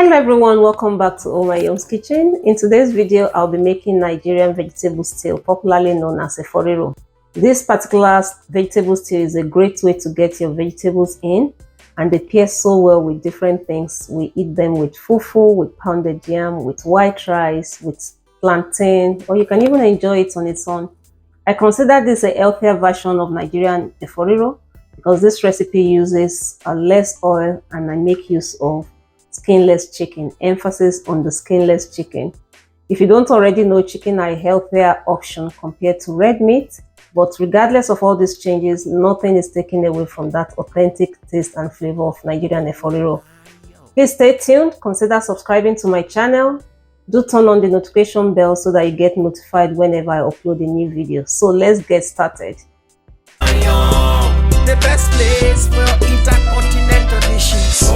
Hello everyone, welcome back to Oh My Yum's Kitchen. In today's video, I'll be making Nigerian vegetable stew, popularly known as Eforiro. This particular vegetable stew is a great way to get your vegetables in, and they pair so well with different things. We eat them with fufu, with pounded yam, with white rice, with plantain, or you can even enjoy it on its own. I consider this a healthier version of Nigerian Eforiro because this recipe uses less oil and I make use of skinless chicken, emphasis on the skinless chicken. If you don't already know, chicken are a healthier option compared to red meat, but regardless of all these changes, nothing is taken away from that authentic taste and flavor of Nigerian Eforiro. Please stay tuned, consider subscribing to my channel, do turn on the notification bell so that you get notified whenever I upload a new video. So let's get started. The best place for intercontinental dishes.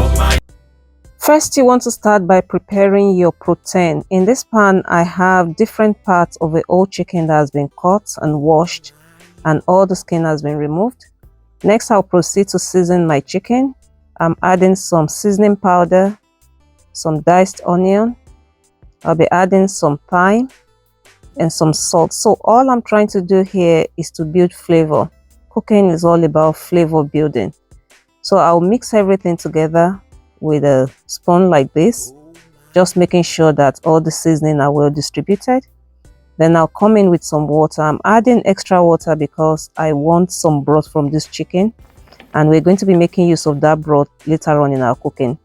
First, you want to start by preparing your protein. In this pan, I have different parts of a whole chicken that has been cut and washed and all the skin has been removed. Next, I'll proceed to season my chicken. I'm adding some seasoning powder, some diced onion. I'll be adding some thyme and some salt. So all I'm trying to do here is to build flavor. Cooking is all about flavor building. So I'll mix everything together with a spoon like this, just making sure that all the seasoning are well distributed. Then I'll come in with some water. I'm adding extra water because I want some broth from this chicken, and we're going to be making use of that broth later on in our cooking.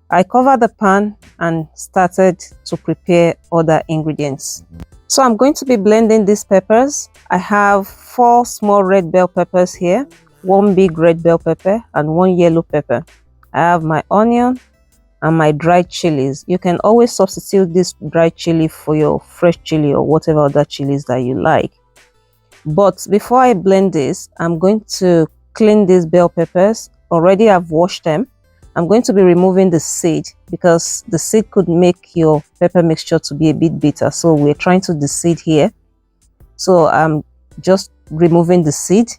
I covered the pan and started to prepare other ingredients. So I'm going to be blending these peppers. I have 4 small red bell peppers here, 1 big red bell pepper and 1 yellow pepper. I have my onion and my dried chilies. You can always substitute this dried chili for your fresh chili or whatever other chilies that you like. But before I blend this, I'm going to clean these bell peppers. Already I've washed them. I'm going to be removing the seed because the seed could make your pepper mixture to be a bit bitter. So we're trying to deseed here. So I'm just removing the seed.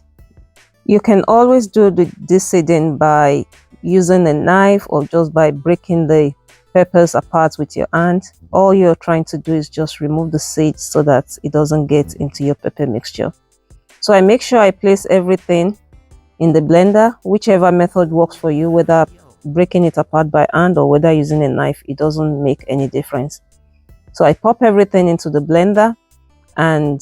You can always do the deseeding by using a knife or just by breaking the peppers apart with your hand. All you're trying to do is just remove the seed so that it doesn't get into your pepper mixture. So I make sure I place everything in the blender, whichever method works for you, whether breaking it apart by hand or whether using a knife, it doesn't make any difference. So I pop everything into the blender and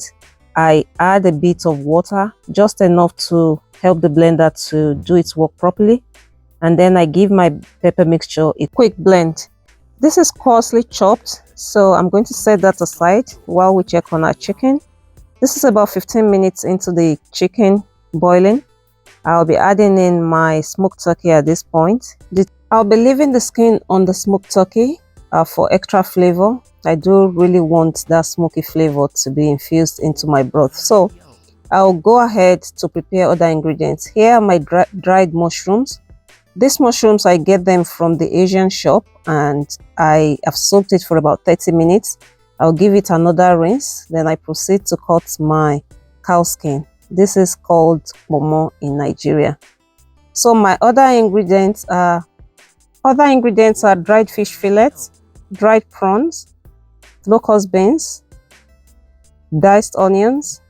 I add a bit of water, just enough to help the blender to do its work properly. And then I give my pepper mixture a quick blend. This is coarsely chopped, so I'm going to set that aside while we check on our chicken. This is about 15 minutes into the chicken boiling. I'll be adding in my smoked turkey at this point. I'll be leaving the skin on the smoked turkey for extra flavor. I do really want that smoky flavor to be infused into my broth. So I'll go ahead to prepare other ingredients. Here are my dried mushrooms. These mushrooms, I get them from the Asian shop and I have soaked it for about 30 minutes. I'll give it another rinse. Then I proceed to cut my cow skin. This is called Kpomo in Nigeria. So my other ingredients are dried fish fillets, dried prawns, locust beans, diced onions,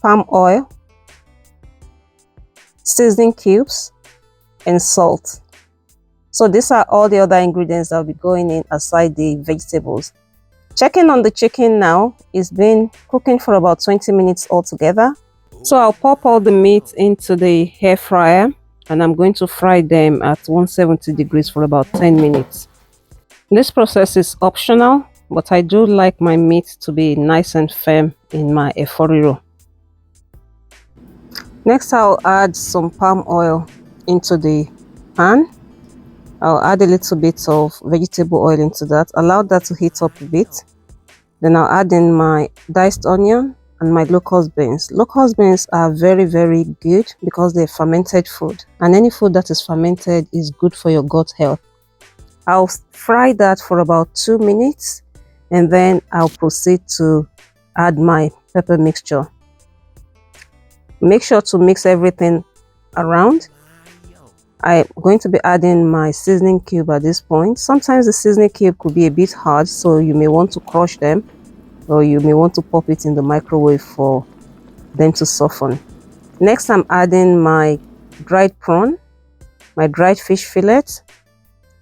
palm oil, seasoning cubes, and salt. So these are all the other ingredients that will be going in aside the vegetables. Checking on the chicken now, it's been cooking for about 20 minutes altogether. So I'll pop all the meat into the air fryer and I'm going to fry them at 170 degrees for about 10 minutes. This process is optional, but I do like my meat to be nice and firm in my Eforiro. Next, I'll add some palm oil into the pan. I'll add a little bit of vegetable oil into that, allow that to heat up a bit. Then I'll add in my diced onion and my locust beans. Locust beans are very, very good because they're fermented food, and any food that is fermented is good for your gut health. I'll fry that for about 2 minutes and then I'll proceed to add my pepper mixture. Make sure to mix everything around. I'm going to be adding my seasoning cube at this point. Sometimes the seasoning cube could be a bit hard, so you may want to crush them, or you may want to pop it in the microwave for them to soften. Next, I'm adding my dried prawn, my dried fish fillet,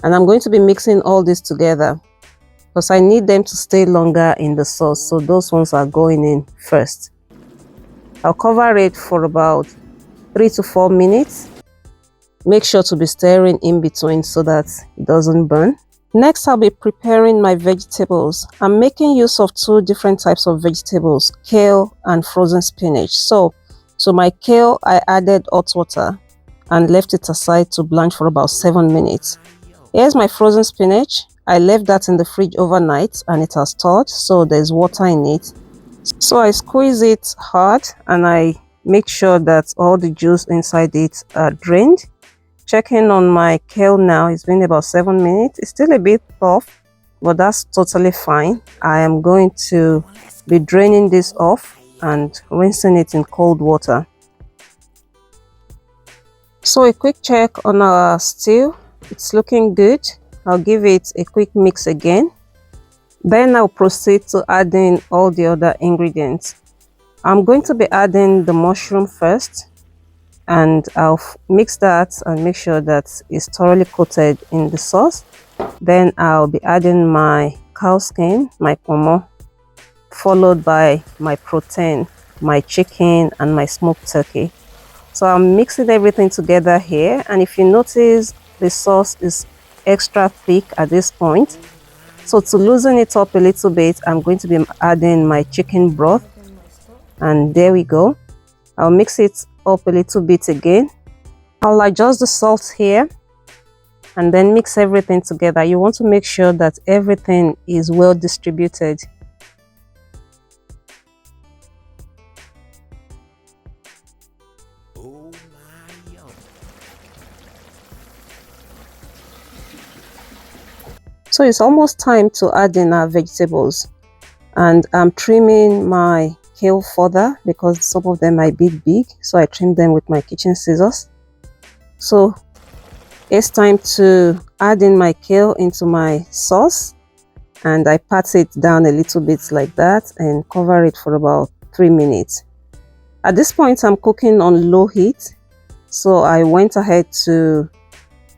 and I'm going to be mixing all this together because I need them to stay longer in the sauce, so those ones are going in first. I'll cover it for about 3 to 4 minutes. Make sure to be stirring in between so that it doesn't burn. Next, I'll be preparing my vegetables. I'm making use of 2 different types of vegetables, kale and frozen spinach. So to my kale, I added hot water and left it aside to blanch for about 7 minutes. Here's my frozen spinach. I left that in the fridge overnight and it has thawed, so there's water in it. So I squeeze it hard and I make sure that all the juice inside it are drained. Checking on my kale now, it's been about 7 minutes. It's still a bit tough, but that's totally fine. I am going to be draining this off and rinsing it in cold water. So a quick check on our stew. It's looking good. I'll give it a quick mix again. Then I'll proceed to adding all the other ingredients. I'm going to be adding the mushroom first, and I'll mix that and make sure that it's thoroughly coated in the sauce. Then I'll be adding my cow skin, my Kpomo, followed by my protein, my chicken and my smoked turkey. So I'm mixing everything together here, and if you notice, the sauce is extra thick at this point. So to loosen it up a little bit, I'm going to be adding my chicken broth, and there we go. I'll mix it up a little bit again. I'll adjust the salt here and then mix everything together. You want to make sure that everything is well distributed. So it's almost time to add in our vegetables, and I'm trimming my kale further because some of them are a bit big, so I trimmed them with my kitchen scissors. So it's time to add in my kale into my sauce, and I pat it down a little bit like that and cover it for about 3 minutes. At this point, I'm cooking on low heat, so I went ahead to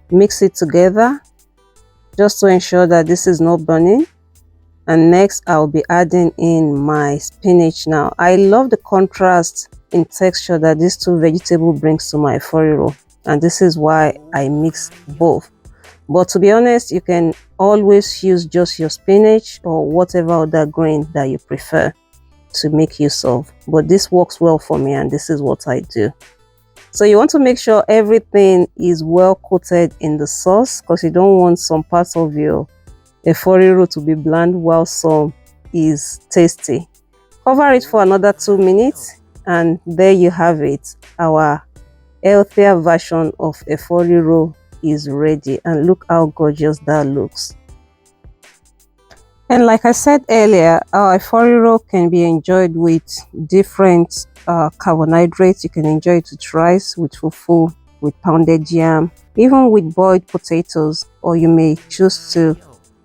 mix it together just to ensure that this is not burning. And next, I'll be adding in my spinach now. I love the contrast in texture that these 2 vegetables brings to my Eforiro, and this is why I mix both. But to be honest, you can always use just your spinach or whatever other grain that you prefer to make use of. But this works well for me, and this is what I do. So you want to make sure everything is well coated in the sauce, because you don't want some parts of your Eforiro to be bland while some is tasty. Cover it for another 2 minutes, and there you have it. Our healthier version of Eforiro is ready, and look how gorgeous that looks. And like I said earlier, our Eforiro can be enjoyed with different carbohydrates. You can enjoy it with rice, with fufu, with pounded yam, even with boiled potatoes, or you may choose to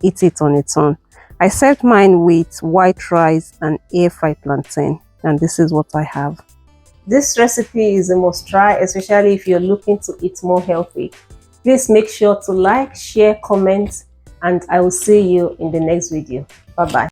eat it on its own. I served mine with white rice and air-fried plantain, and this is what I have. This recipe is a must try, especially if you're looking to eat more healthy. Please make sure to like, share, comment, and I will see you in the next video. Bye bye.